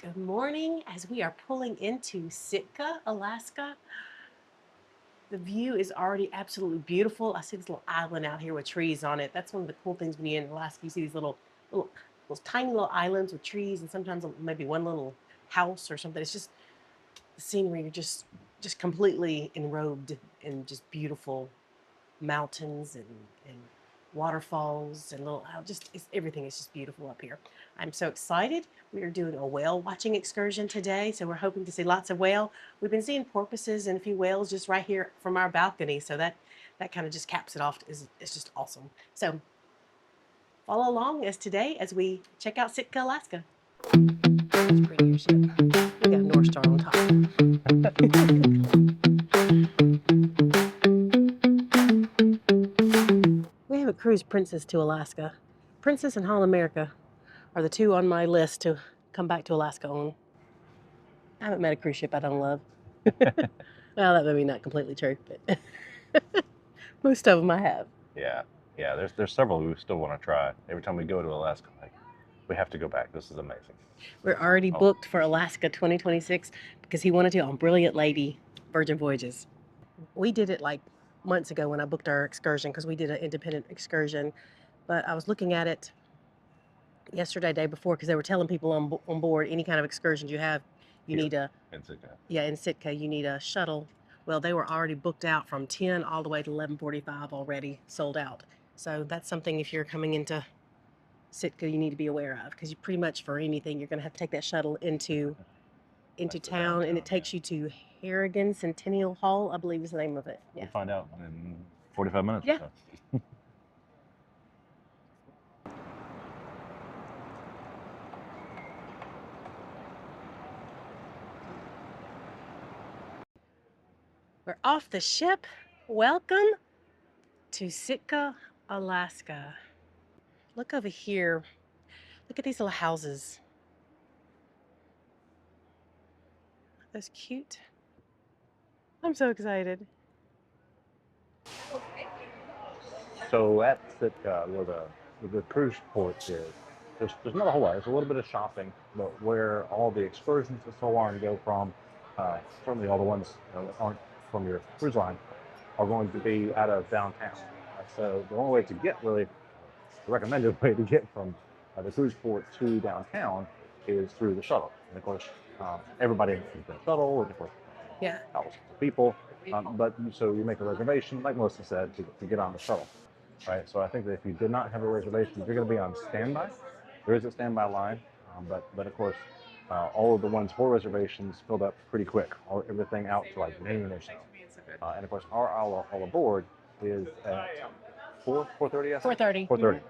Good morning as we are pulling into Sitka, Alaska. The view is already absolutely beautiful. I see this little island out here with trees on it. That's one of the cool things when you're in Alaska. You see these little, those tiny little islands with trees and sometimes maybe one little house or something. It's just the scenery. You're just completely enrobed in just beautiful mountains and waterfalls and everything is just beautiful up here. I'm so excited. We are doing a whale watching excursion today, so we're hoping to see lots of whale. We've been seeing porpoises and a few whales just right here from our balcony, so that kind of just caps it off. It's just awesome. So follow along as we check out Sitka, Alaska. It's pretty ship. We got North Star on top. We have a cruise Princess to Alaska. Princess and Hall America are the two on my list to come back to Alaska on. I haven't met a cruise ship I don't love. Well, that may be not completely true, but most of them I have. Yeah, there's several we still want to try. Every time we go to Alaska, like, we have to go back. This is amazing. We're already booked for Alaska 2026 because he wanted to on Brilliant Lady Virgin Voyages. We did it like months ago when I booked our excursion because we did an independent excursion, but I was looking at it yesterday, day before, because they were telling people on board any kind of excursions you have, you need a in Sitka. Yeah, in Sitka you need a shuttle. Well, they were already booked out from 10 all the way to 11:45, already sold out. So that's something, if you're coming into Sitka, you need to be aware of, because you pretty much for anything you're going to have to take that shuttle into town, and it takes you to Harrigan Centennial Hall, I believe is the name of it. Yeah. We'll find out in 45 minutes. Yeah. Or so. We're off the ship. Welcome to Sitka, Alaska. Look over here. Look at these little houses. That's cute. I'm so excited. So at Sitka, where the cruise port is, there's not a whole lot. There's a little bit of shopping, but where all the excursions and so on go from, certainly all the ones that aren't from your cruise line, are going to be out of downtown. So the only way to get, really, the recommended way to get from the cruise port to downtown is through the shuttle. And of course, everybody needs the shuttle, and of course, Yeah. thousands of people. But so you make a reservation, like Melissa said, to get on the shuttle, right? So I think that if you did not have a reservation, you're going to be on standby. There is a standby line, but of course, all of the ones for reservations filled up pretty quick. Everything out to like noon or so. And of course, our hour all aboard is at 4:30. 4:30. 4:30.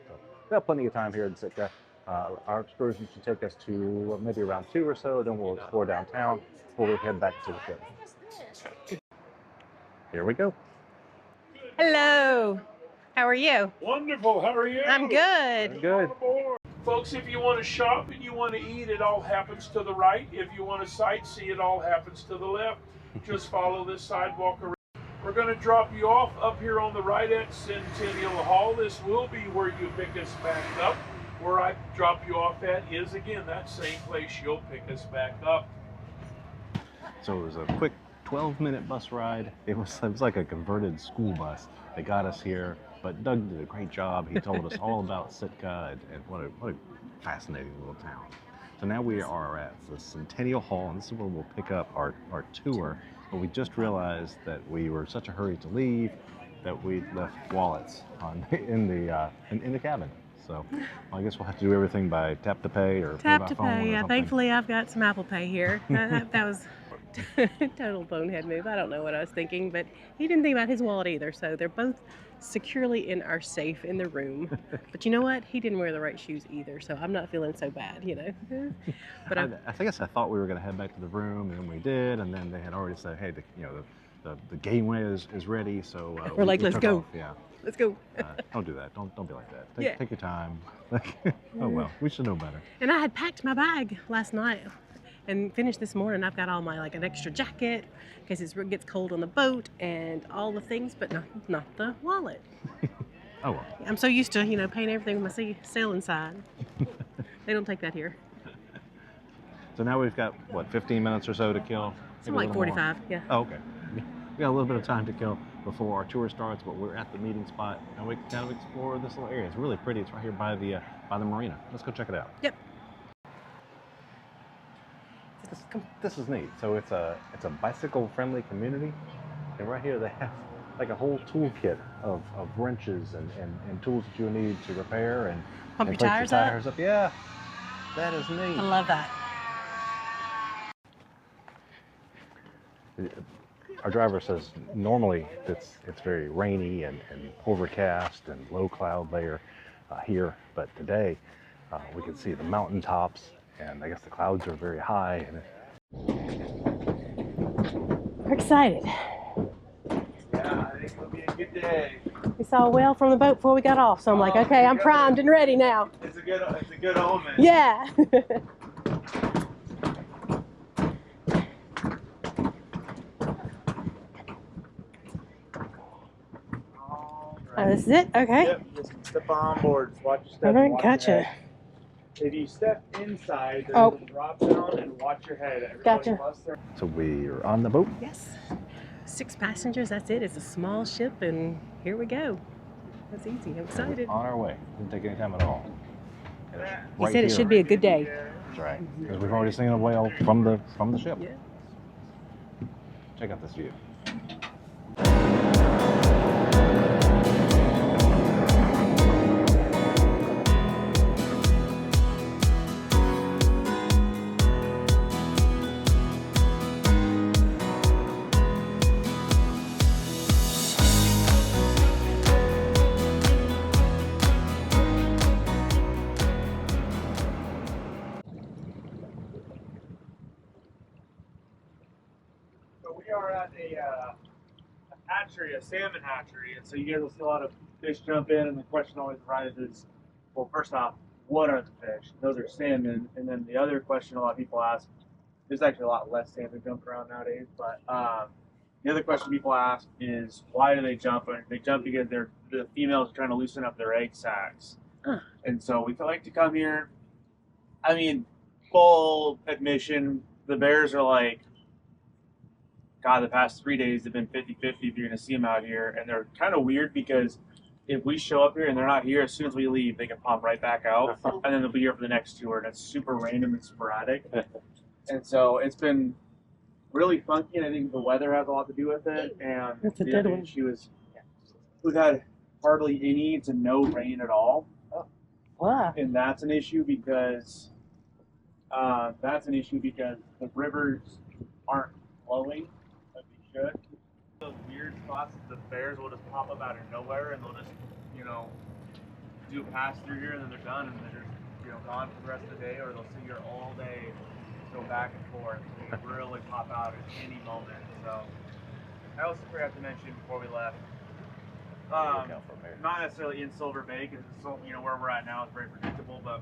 So we have plenty of time here in Sitka. Our excursion should take us to maybe around 2 or so. Then we'll explore downtown before we head back to the ship. Here we go. Hello. How are you? Wonderful. How are you? I'm good. Good. Folks, if you want to shop and you want to eat, it all happens to the right. If you want to sightsee, it all happens to the left. Just follow this sidewalk around. We're going to drop you off up here on the right at Centennial Hall. This will be where you pick us back up. Where I drop you off at is, again, that same place you'll pick us back up. So it was a quick 12-minute bus ride. It was like a converted school bus that got us here. But Doug did a great job. He told us all about Sitka and what a fascinating little town. So now we are at the Centennial Hall, and this is where we'll pick up our tour. But we just realized that we were in such a hurry to leave that we left wallets in the cabin. So I guess we'll have to do everything by tap to pay or Tap to phone pay. Yeah, something. thankfully I've got some Apple Pay here. That was total bonehead move. I don't know what I was thinking, but he didn't think about his wallet either. So they're both securely in our safe in the room. But you know what? He didn't wear the right shoes either, so I'm not feeling so bad, you know. But I thought we were going to head back to the room, and we did, and then they had already said, hey, the gateway is ready, so we're like, let's go. Off. Yeah. Let's go. Don't do that. Don't be like that. Take your time. Oh well, we should know better. And I had packed my bag last night and finished this morning. I've got all my, like, an extra jacket in case it gets cold on the boat and all the things, but not the wallet. Oh well. I'm so used to, paying everything with my sailing sign. They don't take that here. So now we've got, what, 15 minutes or so to kill? Something Maybe a like little more. 45, yeah. Oh, okay. We got a little bit of time to kill before our tour starts, but we're at the meeting spot and we can kind of explore this little area. It's really pretty. It's right here by the marina. Let's go check it out. Yep. This is neat. So it's a bicycle-friendly community, and right here they have like a whole toolkit of wrenches and tools that you need to repair and Pump and your fix tires up. Yeah, that is neat. I love that. Our driver says normally it's very rainy and overcast and low cloud layer here, but today we can see the mountaintops, and I guess the clouds are very high. And We're excited. Yeah, I think it'll be a good day. We saw a whale from the boat before we got off, so I'm like, okay, I'm primed and ready now. It's a good omen. Yeah. Oh, this is it? Okay. Yep, just step on board. Watch your step. All right, watch your gotcha. head. If you step inside, there's Oh. a drop down and watch your head. Everybody Gotcha. busts their- so we are on the boat. Yes. 6 passengers, that's it. It's a small ship, and here we go. That's easy. I'm excited. On our way. Didn't take any time at all. And it's He right said it here. should be a good day. That's right, because we've already seen a whale from the ship. Yeah. Check out this view. So we are at a hatchery, a salmon hatchery, and so you guys will see a lot of fish jump in, and the question always arises, well, first off, what are the fish? Those are salmon, and then the other question a lot of people ask, there's actually a lot less salmon jumping around nowadays, but the other question people ask is, why do they jump? And they jump because the females are trying to loosen up their egg sacs. Huh. And so we like to come here. I mean, full admission, the bears are like, God, the past 3 days have been 50-50 if you're going to see them out here. And they're kind of weird because if we show up here and they're not here, as soon as we leave, they can pop right back out. And then they'll be here for the next tour. And it's super random and sporadic. And so it's been really funky, and I think the weather has a lot to do with it. And That's a the good other one. issue is we've had hardly any to no rain at all. Wow. And that's an issue because the rivers aren't flowing like they should. Those weird spots that the bears will just pop up out of nowhere, and they'll just, do a pass through here, and then they're done, and they're just, gone for the rest of the day, or they'll sit here all day, go back and forth. They can really pop out at any moment. So I also forgot to mention before we left. Not necessarily in Silver Bay, because where we're at now is very predictable. But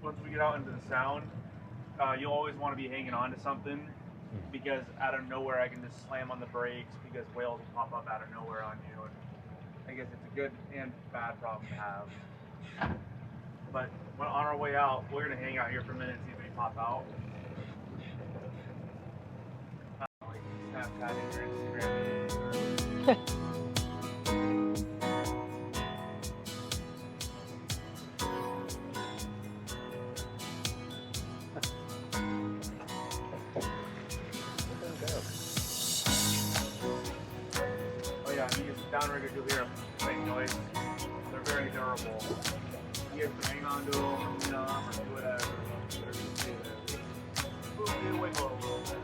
once we get out into the Sound, you'll always want to be hanging on to something, because out of nowhere I can just slam on the brakes because whales will pop up out of nowhere on you. And I guess it's a good and bad problem to have. But on our way out, we're gonna hang out here for a minute and see if any pop out. Like Snapchat and your Instagram. Oh yeah, you get downriggers, you'll hear them make noise. They're very durable. You have to hang on to them, or do whatever. They wiggle a little bit.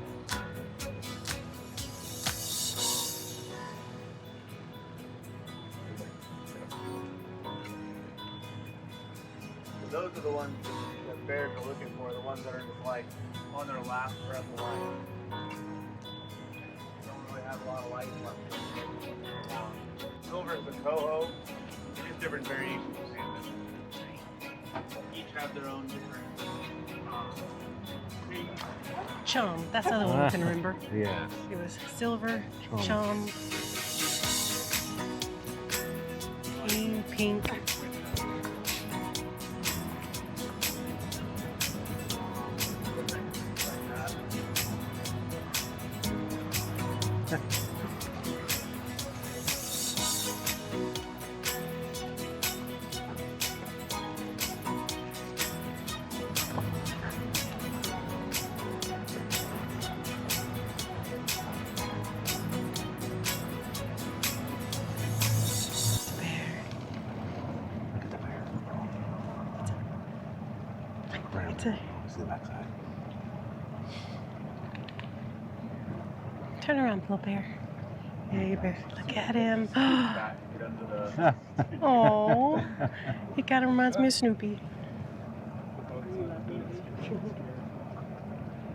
So those are the ones that bears are looking for, the ones that are just like on their last breath of life. Don't really have a lot of life left. Silver is the coho. There's different variations of salmon. Each have their own different breeds. Chum. That's the other one I can remember. Yeah. It was silver, Chum. chum, pink. Look at the bear. It's a- See the backside. Turn around, little bear. Yeah, you better look at him. Back, get under the. Oh, he kind of reminds me of Snoopy.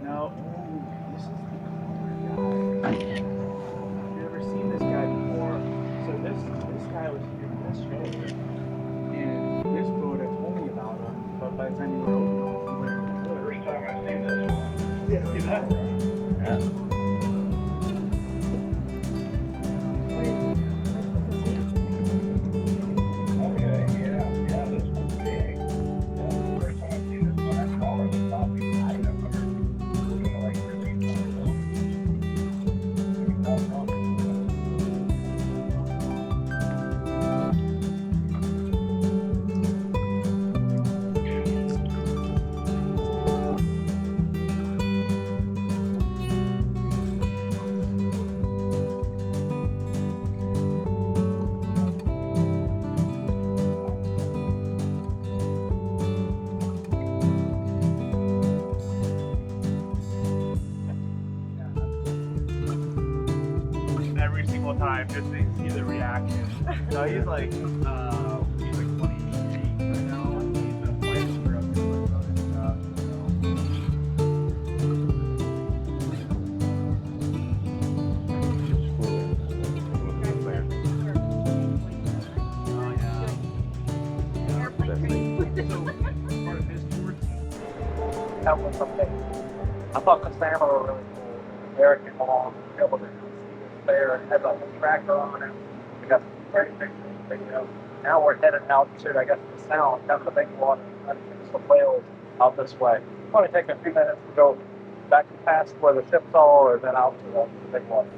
No. This is the guy. Have you ever seen this guy before? So this guy was here yesterday, and this boat had told me about him, but by the time you were open, first time I've seen this one. Yeah, see that? Yeah. Every single time, just to see the reaction. So he's like 23 right now. He's a flight for up to my brother's job. Oh yeah. So part of his tour. That was something. I thought the salmon were really cool. Eric came along, be able to see this bear and had like a tracker on it. We got some great pictures. But, you know, now we're headed out to, I guess, the Sound, down the big water. I think it's the whales out this way. It's going to take a few minutes to go back past where the ships are, or then out to the big water.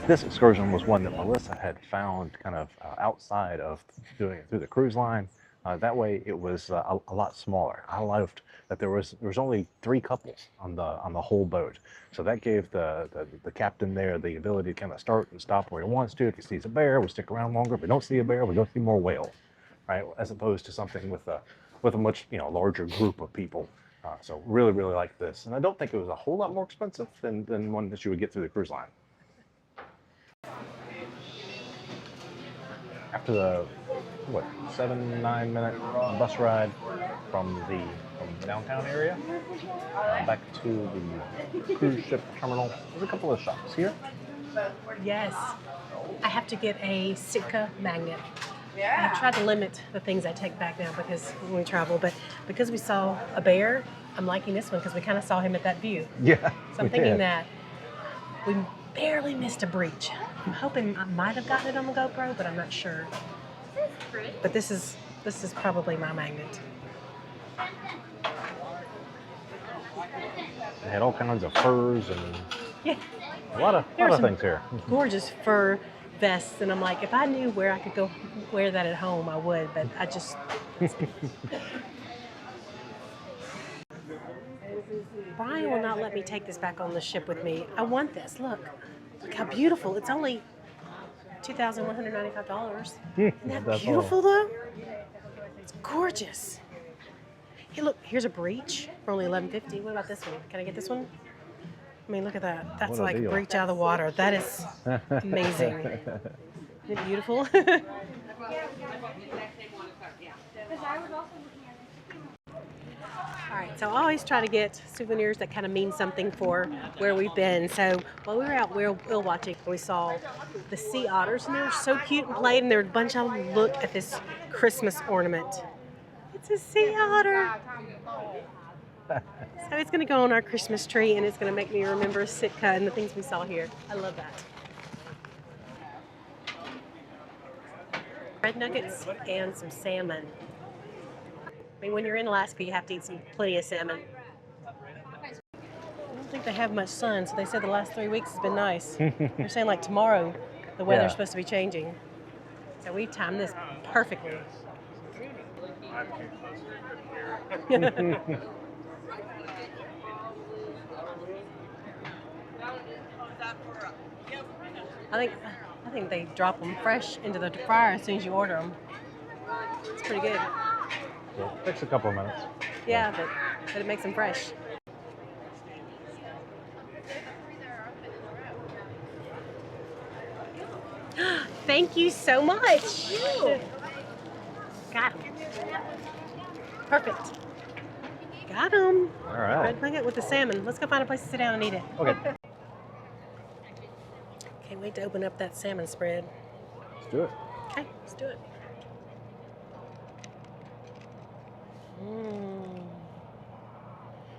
This excursion was one that Melissa had found kind of outside of doing it through the cruise line. That way, it was a lot smaller. I loved that there was only 3 couples on the whole boat, so that gave the captain there the ability to kind of start and stop where he wants to. If he sees a bear, we stick around longer. If we don't see a bear, we go see more whales, right? As opposed to something with a much larger group of people. So really like this, and I don't think it was a whole lot more expensive than one that you would get through the cruise line. After the 7-9 minute bus ride from the downtown area back to the cruise ship terminal, there's a couple of shops here. Yes. I have to get a Sitka magnet. I've tried to limit the things I take back now because when we travel, but because we saw a bear, I'm liking this one because we kind of saw him at that view. Yeah. So I'm thinking that we barely missed a breach. I'm hoping I might have gotten it on the GoPro, but I'm not sure. But this is probably my magnet. They had all kinds of furs and Yeah. a lot of things here. Gorgeous fur vests, and I'm like, if I knew where I could go wear that at home, I would, but I just... Brian will not let me take this back on the ship with me. I want this. Look how beautiful. It's only $2,195. Isn't that That's beautiful, though? It's gorgeous. Hey, look, here's a breach for only $11.50. What about this one? Can I get this one? I mean, look at that. That's What a like a deal. breach out of the water. That is amazing. Isn't it beautiful? All right, so I always try to get souvenirs that kind of mean something for where we've been. So while we were out whale watching, we saw the Sea Otters, and they were so cute and played, and there were a bunch of them. Look at this Christmas ornament. It's a sea otter. So it's going to go on our Christmas tree, and it's going to make me remember Sitka and the things we saw here. I love that. Red nuggets and some salmon. I mean, when you're in Alaska, you have to eat plenty of salmon. I don't think they have much sun, so they said the last 3 weeks has been nice. They're saying like tomorrow, the weather's supposed to be changing. So we timed this perfectly. I think they drop them fresh into the fryer as soon as you order them. It's pretty good. So it takes a couple of minutes. Yeah, but it makes them fresh. Thank you so much. Got him. Perfect. Got him. All right. Red nugget with the salmon. Let's go find a place to sit down and eat it. Okay. Can't wait to open up that salmon spread. Let's do it. Okay, let's do it.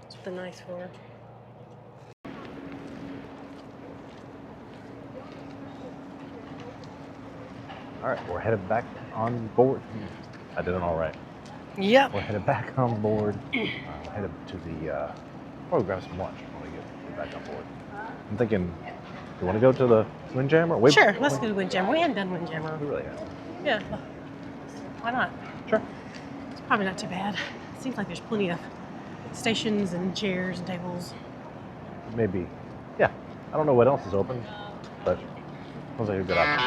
That's what they're nice for. All right, we're headed back on board. I did it all right. Yep. We're headed back on board. We're headed to the, probably grab some lunch when we get back on board. I'm thinking, do you want to go to the Windjammer? Sure, let's go to Windjammer. We hadn't done Windjammer. We really have. Yeah. Why not? Sure. It's probably not too bad. It seems like there's plenty of stations and chairs and tables. Maybe. Yeah. I don't know what else is open, but it looks like a good option.